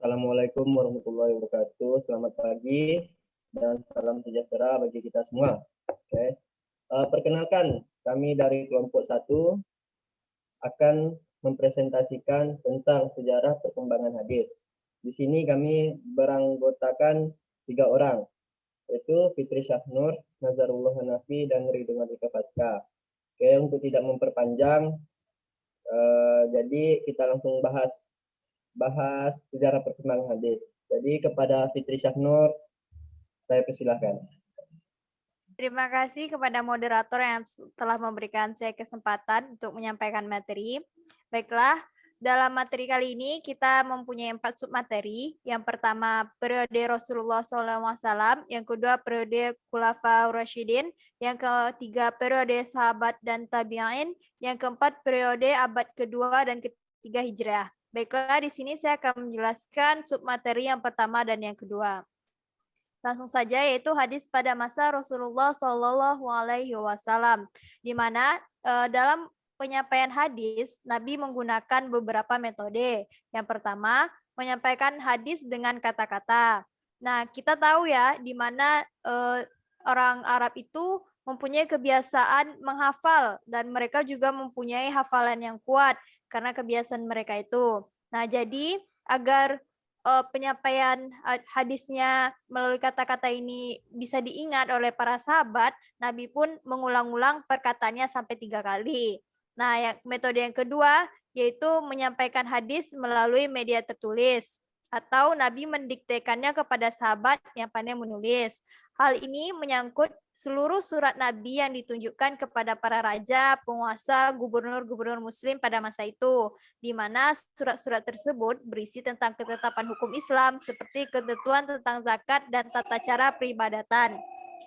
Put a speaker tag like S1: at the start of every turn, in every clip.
S1: Assalamualaikum warahmatullahi wabarakatuh. Selamat pagi dan salam sejahtera bagi kita semua. Oke. Perkenalkan, kami dari kelompok 1 akan mempresentasikan tentang sejarah perkembangan hadis. Di sini kami beranggotakan 3 orang, yaitu Fitri Syahnur, Nazarullah Hanafi, dan Ridwan Ika Faska. Oke, untuk tidak memperpanjang, jadi kita langsung bahas sejarah perkembangan hadis. Jadi kepada Fitri Syahnur, saya persilahkan.
S2: Terima kasih kepada moderator yang telah memberikan saya kesempatan untuk menyampaikan materi. Baiklah, dalam materi kali ini kita mempunyai 4 submateri. Yang pertama, periode Rasulullah SAW. Yang kedua, periode Khulafaur Rasyidin. Yang ketiga, periode sahabat dan tabi'in. Yang keempat, periode abad kedua dan ketiga Hijriah. Baiklah, di sini saya akan menjelaskan submateri yang pertama dan yang kedua. Langsung saja, yaitu hadis pada masa Rasulullah Shallallahu Alaihi Wasallam, di mana dalam penyampaian hadis Nabi menggunakan beberapa metode. Yang pertama, menyampaikan hadis dengan kata-kata. Nah, kita tahu ya, di mana orang Arab itu mempunyai kebiasaan menghafal dan mereka juga mempunyai hafalan yang kuat karena kebiasaan mereka itu. Nah, jadi agar penyampaian hadisnya melalui kata-kata ini bisa diingat oleh para sahabat, Nabi pun mengulang-ulang perkataannya sampai 3 kali. Nah, metode yang kedua yaitu menyampaikan hadis melalui media tertulis, atau Nabi mendiktekannya kepada sahabat yang pandai menulis. Hal ini menyangkut seluruh surat Nabi yang ditunjukkan kepada para raja, penguasa, gubernur-gubernur muslim pada masa itu, di mana surat-surat tersebut berisi tentang ketetapan hukum Islam seperti ketentuan tentang zakat dan tata cara peribadatan.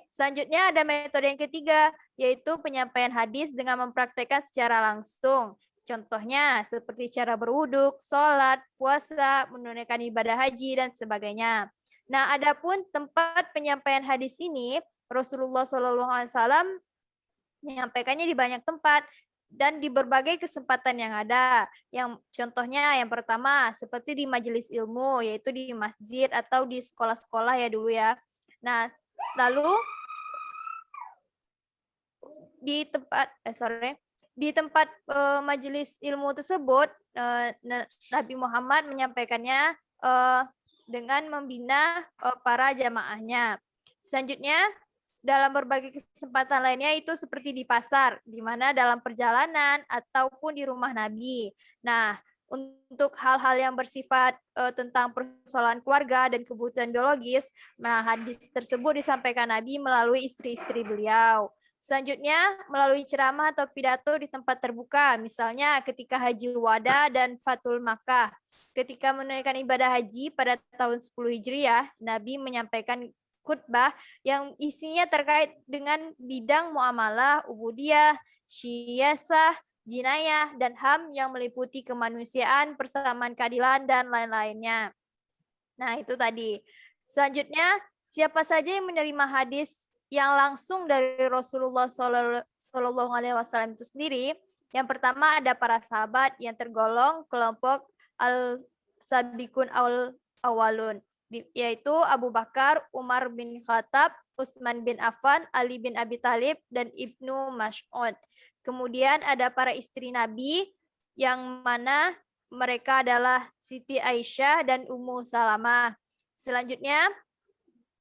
S2: Selanjutnya ada metode yang ketiga, yaitu penyampaian hadis dengan mempraktekkan secara langsung. Contohnya seperti cara berwuduk, sholat, puasa, menunaikan ibadah haji, dan sebagainya. Nah, adapun tempat penyampaian hadis ini, Rasulullah SAW menyampaikannya di banyak tempat dan di berbagai kesempatan yang ada. Yang contohnya yang pertama seperti di majelis ilmu, yaitu di masjid atau di sekolah-sekolah ya dulu ya. Nah, lalu di tempat majelis ilmu tersebut Nabi Muhammad menyampaikannya dengan membina para jamaahnya. Selanjutnya, dalam berbagai kesempatan lainnya itu seperti di pasar, di mana dalam perjalanan ataupun di rumah Nabi. Nah, untuk hal-hal yang bersifat tentang persoalan keluarga dan kebutuhan biologis, nah hadis tersebut disampaikan Nabi melalui istri-istri beliau. Selanjutnya, melalui ceramah atau pidato di tempat terbuka, misalnya ketika Haji Wada dan Fatul Makkah. Ketika menunaikan ibadah haji pada tahun 10 Hijriah, Nabi menyampaikan khutbah yang isinya terkait dengan bidang muamalah, ubudiyah, syiyasah, jinayah, dan HAM yang meliputi kemanusiaan, persamaan keadilan, dan lain-lainnya. Nah, itu tadi. Selanjutnya, siapa saja yang menerima hadis yang langsung dari Rasulullah Shallallahu Alaihi Wasallam itu sendiri? Yang pertama ada para sahabat yang tergolong kelompok al-sabiqun awalun, yaitu Abu Bakar, Umar bin Khattab, Utsman bin Affan, Ali bin Abi Thalib, dan Ibnu Mas'ud. Kemudian ada para istri Nabi yang mana mereka adalah Siti Aisyah dan Ummu Salamah. Selanjutnya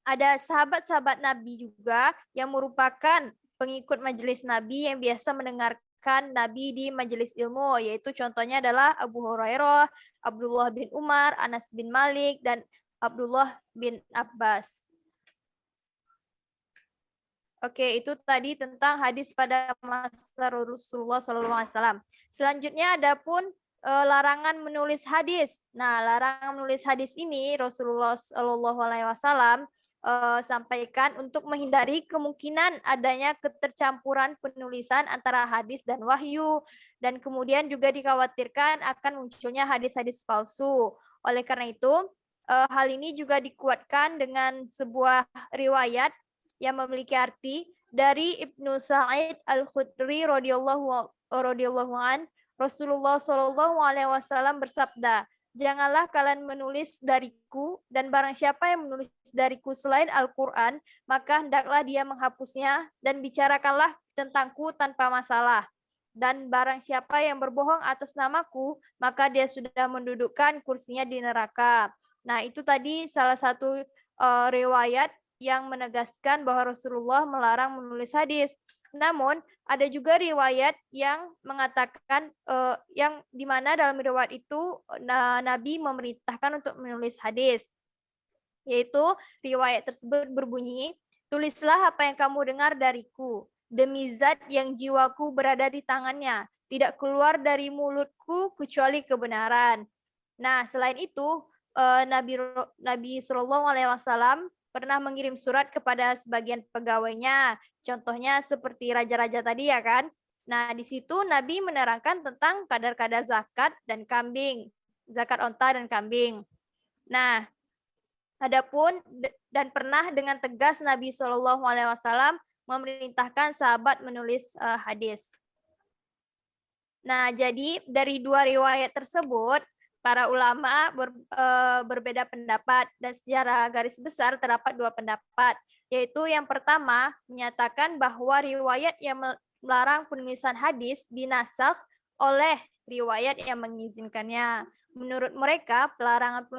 S2: ada sahabat-sahabat Nabi juga yang merupakan pengikut majelis Nabi yang biasa mendengarkan Nabi di majelis ilmu, yaitu contohnya adalah Abu Hurairah, Abdullah bin Umar, Anas bin Malik, dan Abdullah bin Abbas. Oke, itu tadi tentang hadis pada masa Rasulullah SAW. Selanjutnya ada pun larangan menulis hadis. Nah, larangan menulis hadis ini Rasulullah SAW sampaikan untuk menghindari kemungkinan adanya ketercampuran penulisan antara hadis dan wahyu, dan kemudian juga dikhawatirkan akan munculnya hadis-hadis palsu. Oleh karena itu, hal ini juga dikuatkan dengan sebuah riwayat yang memiliki arti dari Ibnu Sa'id Al-Khudri radhiyallahu an, Rasulullah Shallallahu Alaihi Wasallam bersabda, janganlah kalian menulis dariku, dan barang siapa yang menulis dariku selain Al-Quran, maka hendaklah dia menghapusnya, dan bicarakanlah tentangku tanpa masalah. Dan barang siapa yang berbohong atas namaku, maka dia sudah mendudukkan kursinya di neraka. Nah, itu tadi salah satu riwayat yang menegaskan bahwa Rasulullah melarang menulis hadis. Namun, ada juga riwayat yang mengatakan yang di mana dalam riwayat itu Nabi memerintahkan untuk menulis hadis. Yaitu riwayat tersebut berbunyi, "Tulislah apa yang kamu dengar dariku, demi zat yang jiwaku berada di tangannya, tidak keluar dari mulutku kecuali kebenaran." Nah, selain itu, Nabi Shallallahu Alaihi Wasallam pernah mengirim surat kepada sebagian pegawainya. Contohnya seperti raja-raja tadi ya kan. Nah, di situ Nabi menerangkan tentang kadar-kadar zakat dan kambing, zakat onta dan kambing. Nah, adapun dan pernah dengan tegas Nabi Shallallahu Alaihi Wasallam memerintahkan sahabat menulis hadis. Nah, jadi dari dua riwayat tersebut, para ulama berbeda pendapat, dan secara garis besar terdapat dua pendapat, yaitu yang pertama menyatakan bahwa riwayat yang melarang penulisan hadis dinasakh oleh riwayat yang mengizinkannya. Menurut mereka, pelarangan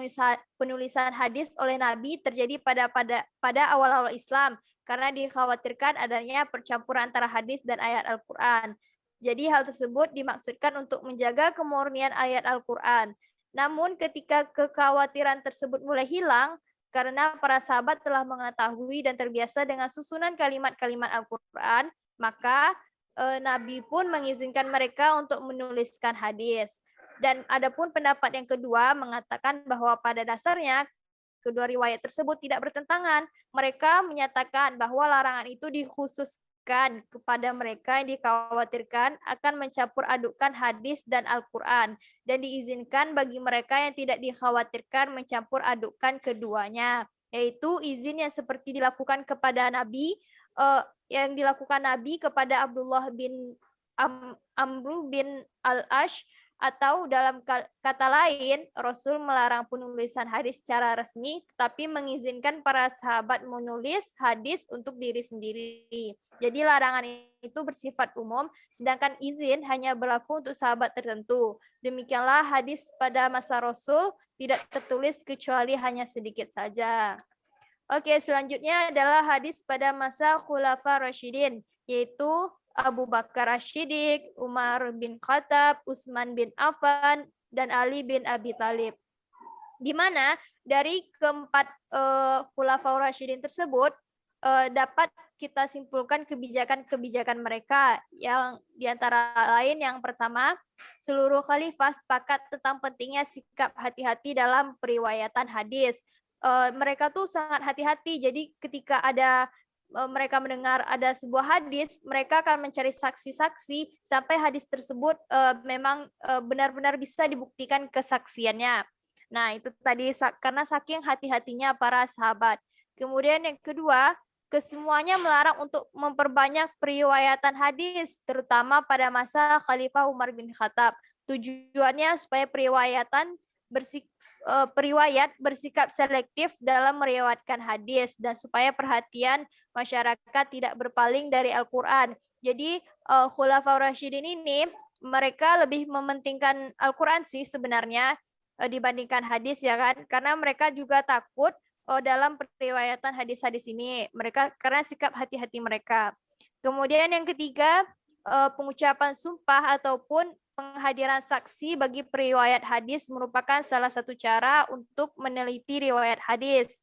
S2: penulisan hadis oleh Nabi terjadi pada awal-awal Islam karena dikhawatirkan adanya percampuran antara hadis dan ayat Al-Quran. Jadi hal tersebut dimaksudkan untuk menjaga kemurnian ayat Al-Quran. Namun ketika kekhawatiran tersebut mulai hilang, karena para sahabat telah mengetahui dan terbiasa dengan susunan kalimat-kalimat Al-Quran, maka Nabi pun mengizinkan mereka untuk menuliskan hadis. Dan adapun pendapat yang kedua mengatakan bahwa pada dasarnya kedua riwayat tersebut tidak bertentangan. Mereka menyatakan bahwa larangan itu dikhususkan kepada mereka yang dikhawatirkan akan mencampur adukan hadis dan Al-Quran, dan diizinkan bagi mereka yang tidak dikhawatirkan mencampur adukan keduanya, yaitu izin yang seperti dilakukan kepada Nabi, yang dilakukan Nabi kepada Abdullah bin Amr bin Al-Ash, atau dalam kata lain, Rasul melarang penulisan hadis secara resmi, tetapi mengizinkan para sahabat menulis hadis untuk diri sendiri. Jadi larangan itu bersifat umum, sedangkan izin hanya berlaku untuk sahabat tertentu. Demikianlah hadis pada masa Rasul tidak tertulis kecuali hanya sedikit saja. Oke, selanjutnya adalah hadis pada masa Khulafa Rasyidin, yaitu Abu Bakar Asy-Syiddiq, Umar bin Khattab, Utsman bin Affan, dan Ali bin Abi Thalib. Di mana dari keempat Khulafaur Rasyidin tersebut dapat kita simpulkan kebijakan-kebijakan mereka, yang diantara lain yang pertama, seluruh khalifah sepakat tentang pentingnya sikap hati-hati dalam periwayatan hadis. Mereka tuh sangat hati-hati, jadi ketika ada mereka mendengar ada sebuah hadis, mereka akan mencari saksi-saksi sampai hadis tersebut memang benar-benar bisa dibuktikan kesaksiannya. Nah, itu tadi karena saking hati-hatinya para sahabat. Kemudian yang kedua, kesemuanya melarang untuk memperbanyak periwayatan hadis, terutama pada masa Khalifah Umar bin Khattab. Tujuannya supaya periwayat bersikap selektif dalam meriwayatkan hadis, dan supaya perhatian masyarakat tidak berpaling dari Al-Quran. Jadi Khulafaur Rasyidin ini mereka lebih mementingkan Al-Quran sih sebenarnya dibandingkan hadis ya kan, karena mereka juga takut dalam periwayatan hadis-hadis ini, mereka karena sikap hati-hati mereka. Kemudian yang ketiga, pengucapan sumpah ataupun penghadiran saksi bagi periwayat hadis merupakan salah satu cara untuk meneliti riwayat hadis.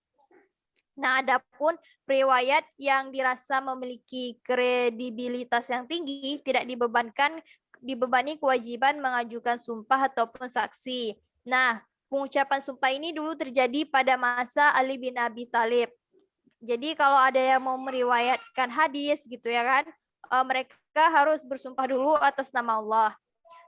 S2: Nah, adapun riwayat yang dirasa memiliki kredibilitas yang tinggi tidak dibebani kewajiban mengajukan sumpah ataupun saksi. Nah, pengucapan sumpah ini dulu terjadi pada masa Ali bin Abi Thalib. Jadi kalau ada yang mau meriwayatkan hadis gitu ya kan, mereka harus bersumpah dulu atas nama Allah.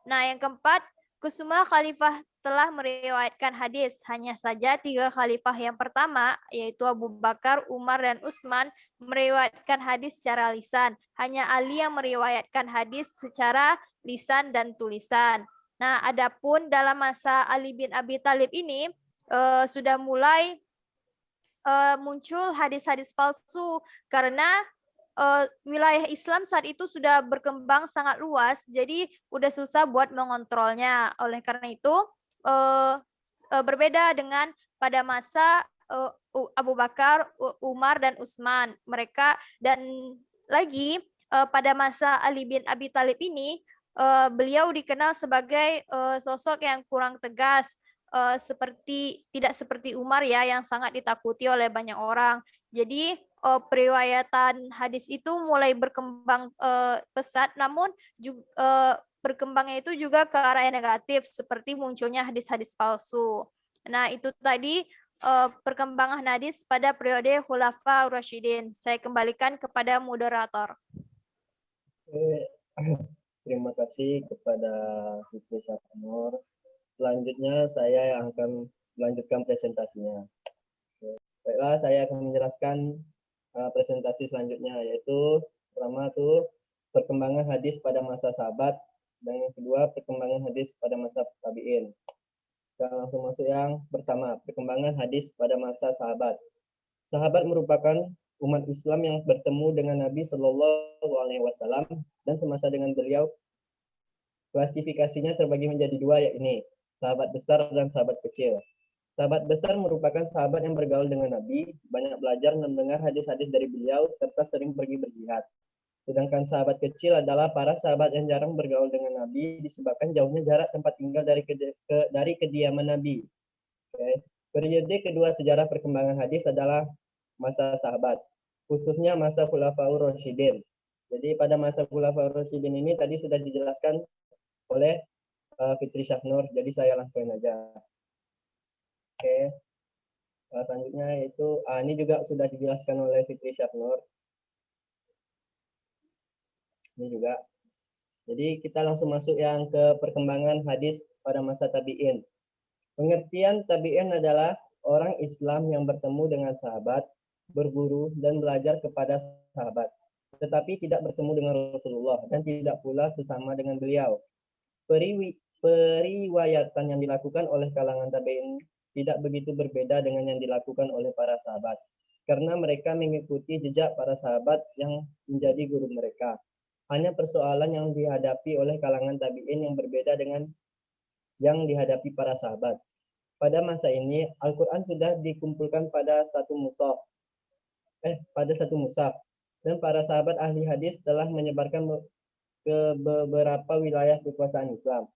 S2: Nah, yang keempat, kesemua khalifah telah meriwayatkan hadis. Hanya saja 3 khalifah yang pertama, yaitu Abu Bakar, Umar, dan Utsman, meriwayatkan hadis secara lisan. Hanya Ali yang meriwayatkan hadis secara lisan dan tulisan. Nah, adapun dalam masa Ali bin Abi Thalib ini sudah mulai muncul hadis-hadis palsu karena wilayah Islam saat itu sudah berkembang sangat luas, jadi udah susah buat mengontrolnya. Oleh karena itu berbeda dengan pada masa Abu Bakar, Umar, dan Utsman. Mereka dan lagi pada masa Ali bin Abi Thalib ini beliau dikenal sebagai sosok yang kurang tegas, tidak seperti Umar ya yang sangat ditakuti oleh banyak orang. Jadi periwayatan hadis itu mulai berkembang pesat, namun juga, berkembangnya itu juga ke arah yang negatif seperti munculnya hadis-hadis palsu. Nah, itu tadi perkembangan hadis pada periode Khulafa Rasyidin. Saya kembalikan kepada moderator.
S1: Terima kasih kepada Fikri Syafnur. Selanjutnya saya yang akan melanjutkan presentasinya. Baiklah, saya akan menjelaskan presentasi selanjutnya, yaitu pertama itu perkembangan hadis pada masa sahabat, dan yang kedua perkembangan hadis pada masa tabi'in. Kita langsung masuk yang pertama, perkembangan hadis pada masa sahabat. Sahabat merupakan umat Islam yang bertemu dengan Nabi Shallallahu Alaihi Wasallam dan semasa dengan beliau. Klasifikasinya terbagi menjadi dua, yakni sahabat besar dan sahabat kecil. Sahabat besar merupakan sahabat yang bergaul dengan Nabi, banyak belajar dan mendengar hadis-hadis dari beliau, serta sering pergi berjihad. Sedangkan sahabat kecil adalah para sahabat yang jarang bergaul dengan Nabi disebabkan jauhnya jarak tempat tinggal dari kediaman Nabi. Okay. Periode kedua sejarah perkembangan hadis adalah masa sahabat, khususnya masa Khulafaur Rasyidin. Jadi pada masa Khulafaur Rasyidin ini tadi sudah dijelaskan oleh Fikri Syafnur, jadi saya langsung aja. Oke. Selanjutnya yaitu ini juga sudah dijelaskan oleh Fikri Syafnur. Ini juga. Jadi kita langsung masuk yang ke perkembangan hadis pada masa tabi'in. Pengertian tabi'in adalah orang Islam yang bertemu dengan sahabat, berguru dan belajar kepada sahabat, tetapi tidak bertemu dengan Rasulullah dan tidak pula sesama dengan beliau. Periwayatan yang dilakukan oleh kalangan tabi'in tidak begitu berbeda dengan yang dilakukan oleh para sahabat, karena mereka mengikuti jejak para sahabat yang menjadi guru mereka. Hanya persoalan yang dihadapi oleh kalangan tabi'in yang berbeda dengan yang dihadapi para sahabat. Pada masa ini, Al-Quran sudah dikumpulkan pada satu mushaf, dan para sahabat ahli hadis telah menyebarkan ke beberapa wilayah kekuasaan Islam,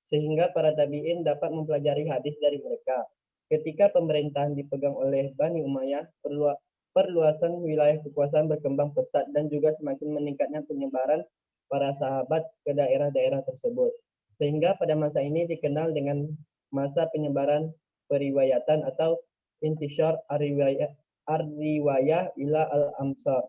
S1: sehingga para tabi'in dapat mempelajari hadis dari mereka. Ketika pemerintahan dipegang oleh Bani Umayyah, perluasan wilayah kekuasaan berkembang pesat dan juga semakin meningkatnya penyebaran para sahabat ke daerah-daerah tersebut. Sehingga pada masa ini dikenal dengan masa penyebaran periwayatan atau intishar ar-riwayah ila al-amsar.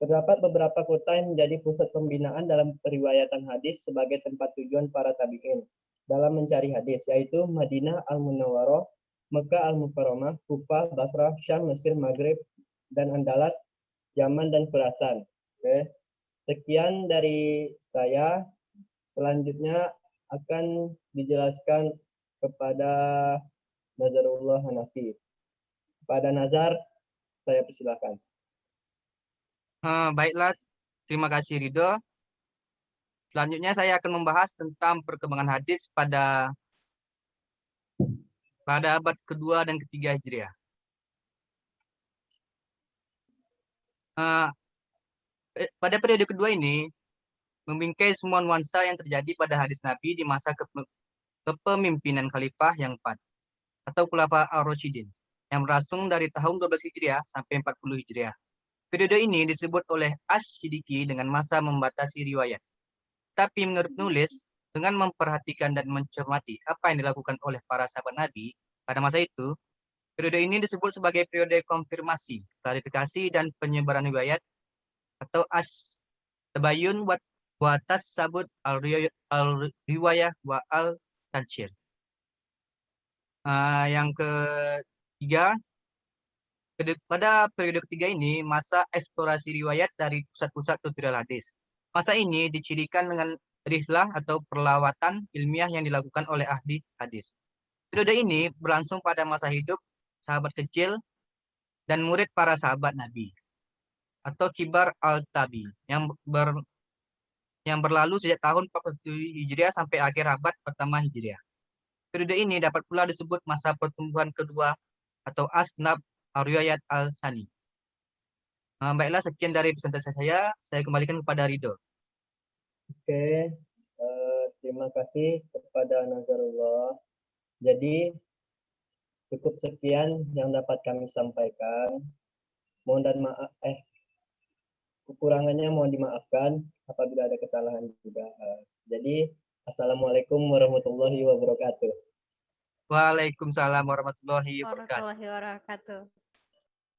S1: Terdapat beberapa kota yang menjadi pusat pembinaan dalam periwayatan hadis sebagai tempat tujuan para tabi'in dalam mencari hadis, yaitu Madinah Al-Munawwarah, Mekah Al-Mukarramah, Kufah, Basrah, Syam, Mesir, Maghrib, dan Andalas, Yaman, dan Khurasan. Oke. Sekian dari saya. Selanjutnya akan dijelaskan kepada Nazarullah Hanafi. Kepada Nazar, saya persilakan.
S3: Baiklah, terima kasih Ridho. Selanjutnya saya akan membahas tentang perkembangan hadis pada abad kedua dan ketiga Hijriah. Pada periode kedua ini, membingkai semua nuansa yang terjadi pada hadis Nabi di masa kepemimpinan Khalifah yang 4 atau Khulafa ar-Rasyidin yang berlangsung dari tahun 12 Hijriah sampai 40 Hijriah. Periode ini disebut oleh Asy-Syidiki dengan masa membatasi riwayat. Tapi menurut nulis, dengan memperhatikan dan mencermati apa yang dilakukan oleh para sahabat Nabi pada masa itu, periode ini disebut sebagai periode konfirmasi, klarifikasi, dan penyebaran riwayat atau tabayun wa tasabut al-riwayah wa al-tansyir. Yang ketiga, pada periode ketiga ini, masa eksplorasi riwayat dari pusat-pusat tutorial hadis. Masa ini dicirikan dengan rihlah atau perlawatan ilmiah yang dilakukan oleh ahli hadis. Periode ini berlangsung pada masa hidup sahabat kecil dan murid para sahabat Nabi atau kibar al-tabi yang berlalu sejak tahun 47 Hijriah sampai akhir abad pertama Hijriah. Periode ini dapat pula disebut masa pertumbuhan kedua atau asnab ar-riwayat al-sani. Baiklah, sekian dari presentasi saya kembalikan kepada Ridho.
S1: Oke, terima kasih kepada Nazarullah. Jadi cukup sekian yang dapat kami sampaikan. Kekurangannya mohon dimaafkan apabila ada kesalahan juga. Jadi assalamualaikum warahmatullahi wabarakatuh.
S3: Waalaikumsalam warahmatullahi wabarakatuh.
S2: Warahmatullahi wabarakatuh.